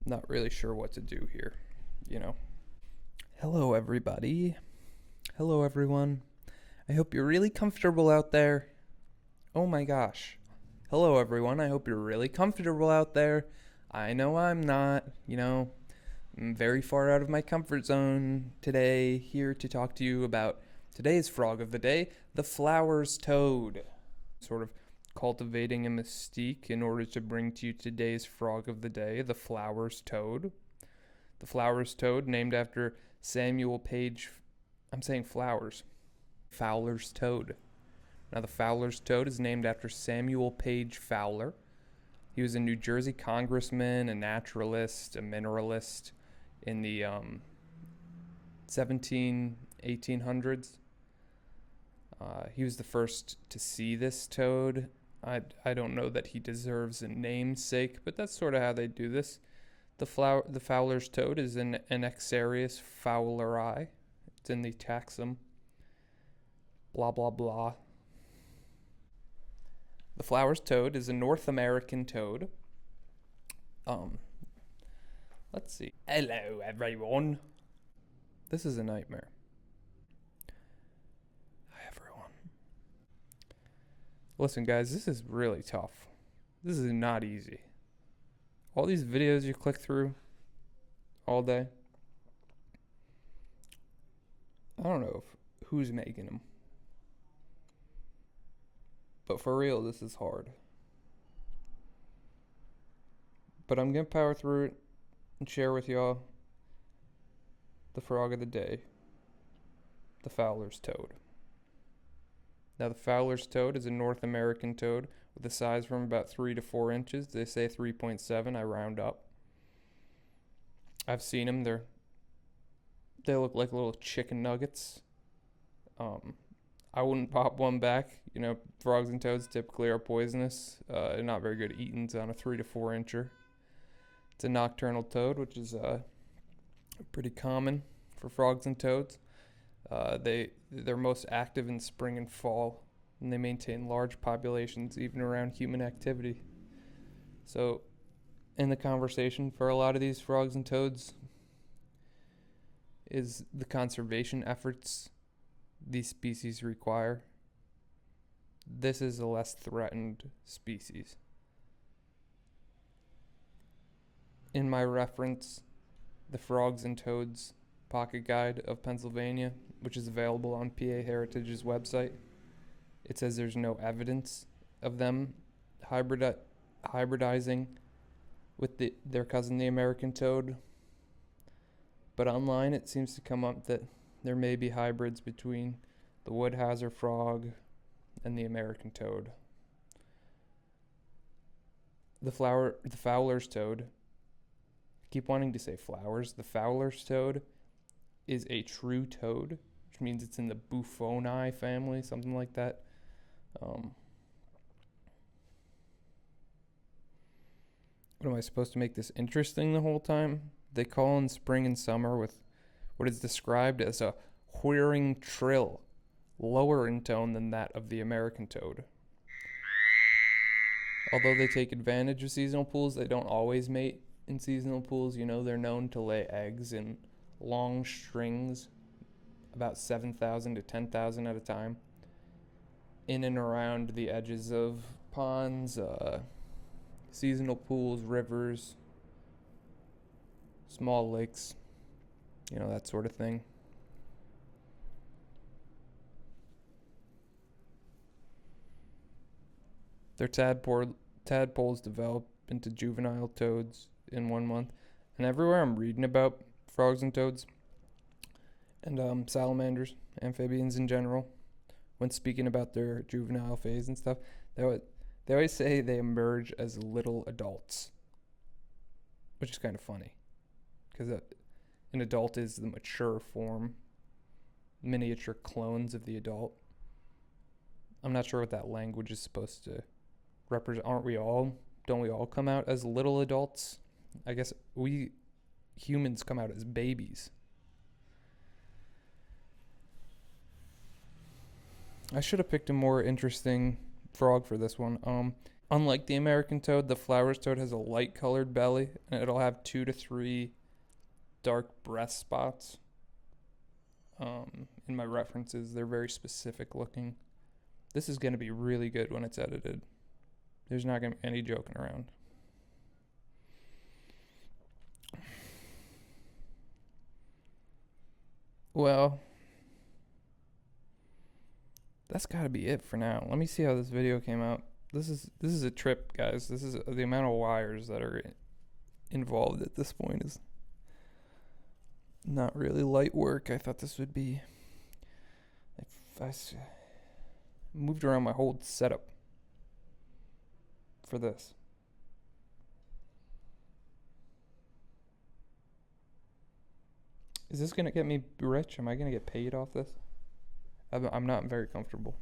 Not really sure what to do here, you know. Hello, everybody. Hello, everyone. I hope you're really comfortable out there. Oh my gosh. Hello, everyone. I hope you're really comfortable out there. I know I'm not, I'm very far out of my comfort zone today, here to talk to you about today's frog of the day, the Flowers toad. Sort of cultivating a mystique in order to bring to you today's frog of the day, the Flowers toad. The Flowers toad, named after Samuel Page. I'm saying Flowers. Fowler's toad. Now, the Fowler's toad is named after Samuel Page Fowler. He was a New Jersey congressman, a naturalist, a mineralist in the 1800s. He was the first to see this toad. I don't know that he deserves a namesake, but that's sort of how they do this. The Fowler's toad is an Anexarius fowleri. It's in the taxon. Blah, blah, blah. The Flowers toad is a North American toad. Let's see. Hello, everyone. This is a nightmare. Hi, everyone. Listen, guys, this is really tough. This is not easy. All these videos you click through all day, I don't know who's making them. But for real, this is hard. But I'm going to power through it and share with y'all the frog of the day, the Fowler's toad. Now, the Fowler's toad is a North American toad with a size from about 3 to 4 inches. They say 3.7. I round up. I've seen them. They look like little chicken nuggets. I wouldn't pop one back. Frogs and toads typically are poisonous. They're not very good eating on a 3 to 4 incher. It's a nocturnal toad, which is pretty common for frogs and toads. They're most active in spring and fall, and they maintain large populations even around human activity. So, in the conversation for a lot of these frogs and toads is the conservation efforts these species require. This is a less threatened species. In my reference, the Frogs and Toads Pocket Guide of Pennsylvania, which is available on PA Heritage's website, it says there's no evidence of them hybridizing with their cousin, the American toad. But online, it seems to come up that there may be hybrids between the Woodhouser frog and the American toad. The Fowler's toad. I keep wanting to say flowers. The Fowler's toad is a true toad, which means it's in the Buffoni family, something like that. What am I supposed to make this interesting the whole time? They call in spring and summer with what is described as a whirring trill, lower in tone than that of the American toad. Although they take advantage of seasonal pools, they don't always mate in seasonal pools. They're known to lay eggs in long strings, about 7,000 to 10,000 at a time, in and around the edges of ponds, seasonal pools, rivers, small lakes, that sort of thing. Their tadpoles develop into juvenile toads in 1 month. And everywhere I'm reading about frogs and toads and salamanders, amphibians in general, when speaking about their juvenile phase and stuff, they always say they emerge as little adults, which is kind of funny, because an adult is the mature form, miniature clones of the adult. I'm not sure what that language is supposed to represent. Don't we all come out as little adults? I guess we humans come out as babies. I should have picked a more interesting frog for this one. Unlike the American toad, the Flowers toad has a light colored belly, and it'll have 2 to 3 dark breast spots. In my references, they're very specific looking. This is going to be really good when it's edited. There's not going to be any joking around. Well, that's got to be it for now. Let me see how this video came out. This is a trip, guys. This is the amount of wires that are involved at this point is not really light work. I thought this would be. I moved around my whole setup for this. Is this gonna get me rich? Am I gonna get paid off this? I'm not very comfortable.